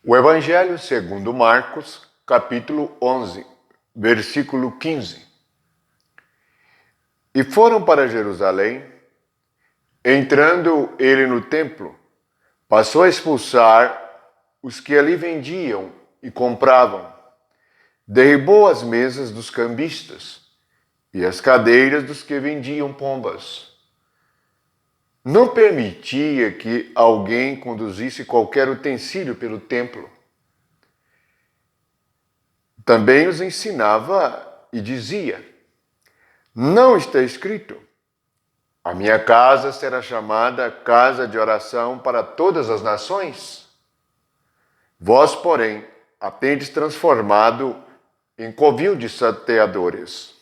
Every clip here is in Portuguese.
O Evangelho segundo Marcos, capítulo 11, versículo 15. E foram para Jerusalém. Entrando ele no templo, passou a expulsar os que ali vendiam e compravam. Derribou as mesas dos cambistas e as cadeiras dos que vendiam pombas. Não permitia que alguém conduzisse qualquer utensílio pelo templo. Também os ensinava e dizia: não está escrito: a minha casa será chamada casa de oração para todas as nações? Vós, porém, a tendes transformado em covil de salteadores.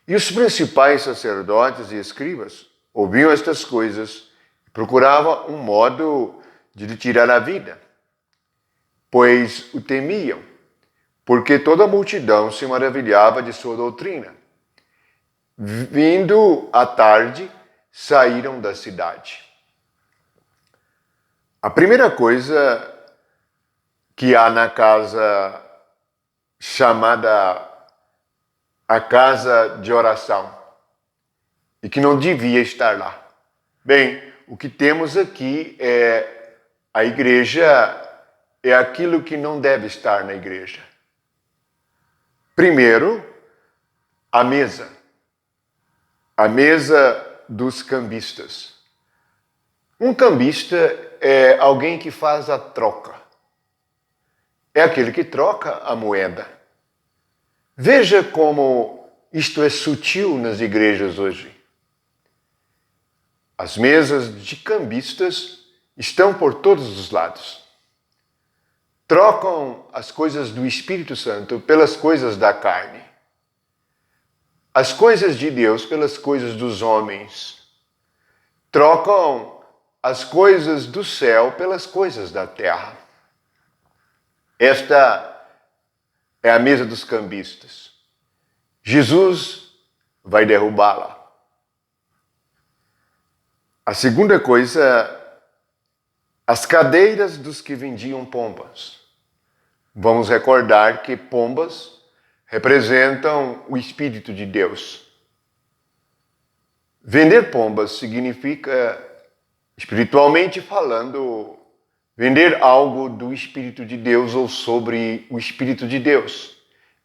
E os principais sacerdotes e escribas ouviam estas coisas e procuravam um modo de lhe tirar a vida, pois o temiam, porque toda a multidão se maravilhava de sua doutrina. Vindo à tarde, saíram da cidade. A primeira coisa que há na casa chamada a casa de oração e que não devia estar lá. Bem, o que temos aqui é a igreja, é aquilo que não deve estar na igreja. Primeiro, a mesa. A mesa dos cambistas. Um cambista é alguém que faz a troca. É aquele que troca a moeda. Veja como isto é sutil nas igrejas hoje. As mesas de cambistas estão por todos os lados. Trocam as coisas do Espírito Santo pelas coisas da carne. As coisas de Deus pelas coisas dos homens. Trocam as coisas do céu pelas coisas da terra. Esta é a mesa dos cambistas. Jesus vai derrubá-la. A segunda coisa, as cadeiras dos que vendiam pombas. Vamos recordar que pombas representam o Espírito de Deus. Vender pombas significa, espiritualmente falando, vender algo do Espírito de Deus ou sobre o Espírito de Deus,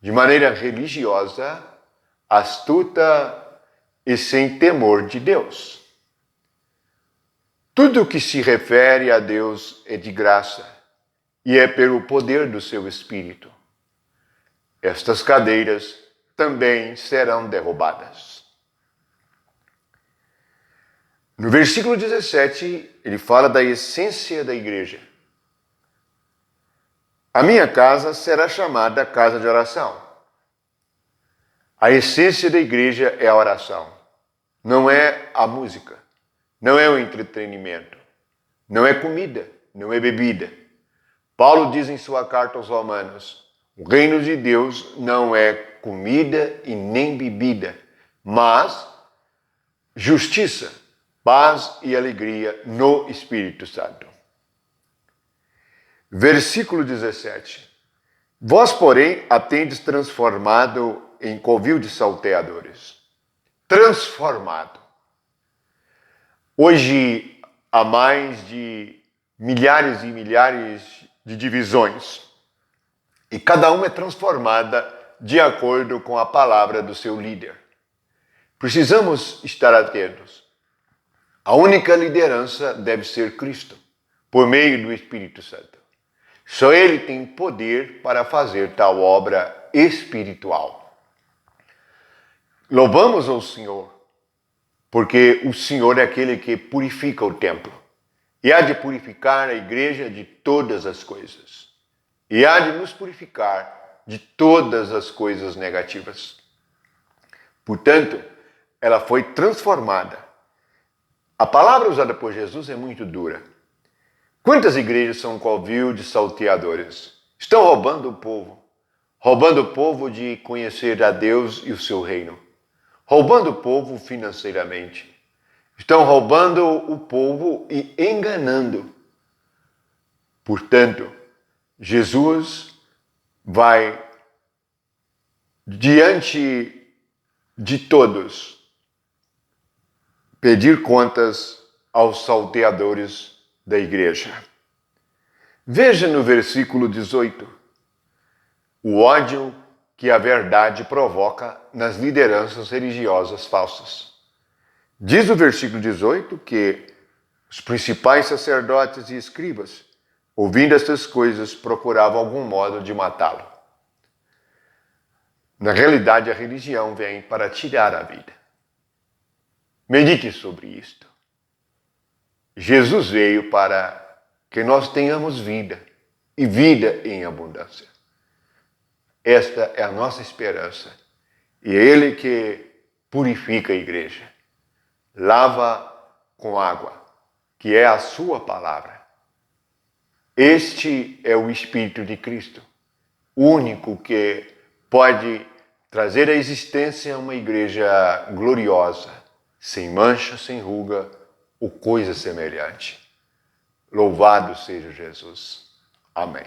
de maneira religiosa, astuta e sem temor de Deus. Tudo que se refere a Deus é de graça e é pelo poder do seu Espírito. Estas cadeiras também serão derrubadas. No versículo 17, ele fala da essência da igreja. A minha casa será chamada casa de oração. A essência da igreja é a oração. Não é a música, não é o entretenimento, não é comida, não é bebida. Paulo diz em sua carta aos Romanos: o reino de Deus não é comida e nem bebida, mas justiça, paz e alegria no Espírito Santo. Versículo 17. Vós, porém, a tendes transformado em covil de salteadores. Transformado. Hoje há mais de milhares e milhares de divisões. E cada uma é transformada de acordo com a palavra do seu líder. Precisamos estar atentos. A única liderança deve ser Cristo, por meio do Espírito Santo. Só Ele tem poder para fazer tal obra espiritual. Louvamos ao Senhor, porque o Senhor é aquele que purifica o templo. E há de purificar a igreja de todas as coisas. E há de nos purificar de todas as coisas negativas. Portanto, ela foi transformada. A palavra usada por Jesus é muito dura. Quantas igrejas são covil de salteadores? Estão roubando o povo de conhecer a Deus e o seu reino. Roubando o povo financeiramente. Estão roubando o povo e enganando. Portanto, Jesus vai diante de todos pedir contas aos salteadores da igreja. Veja no versículo 18 o ódio que a verdade provoca nas lideranças religiosas falsas. Diz o versículo 18 que os principais sacerdotes e escribas, ouvindo estas coisas, procuravam algum modo de matá-lo. Na realidade, a religião vem para tirar a vida. Medite sobre isto. Jesus veio para que nós tenhamos vida, e vida em abundância. Esta é a nossa esperança. E é Ele que purifica a igreja. Lava com água, que é a sua palavra. Este é o Espírito de Cristo, o único que pode trazer à existência uma igreja gloriosa, sem mancha, sem ruga ou coisa semelhante. Louvado seja Jesus. Amém.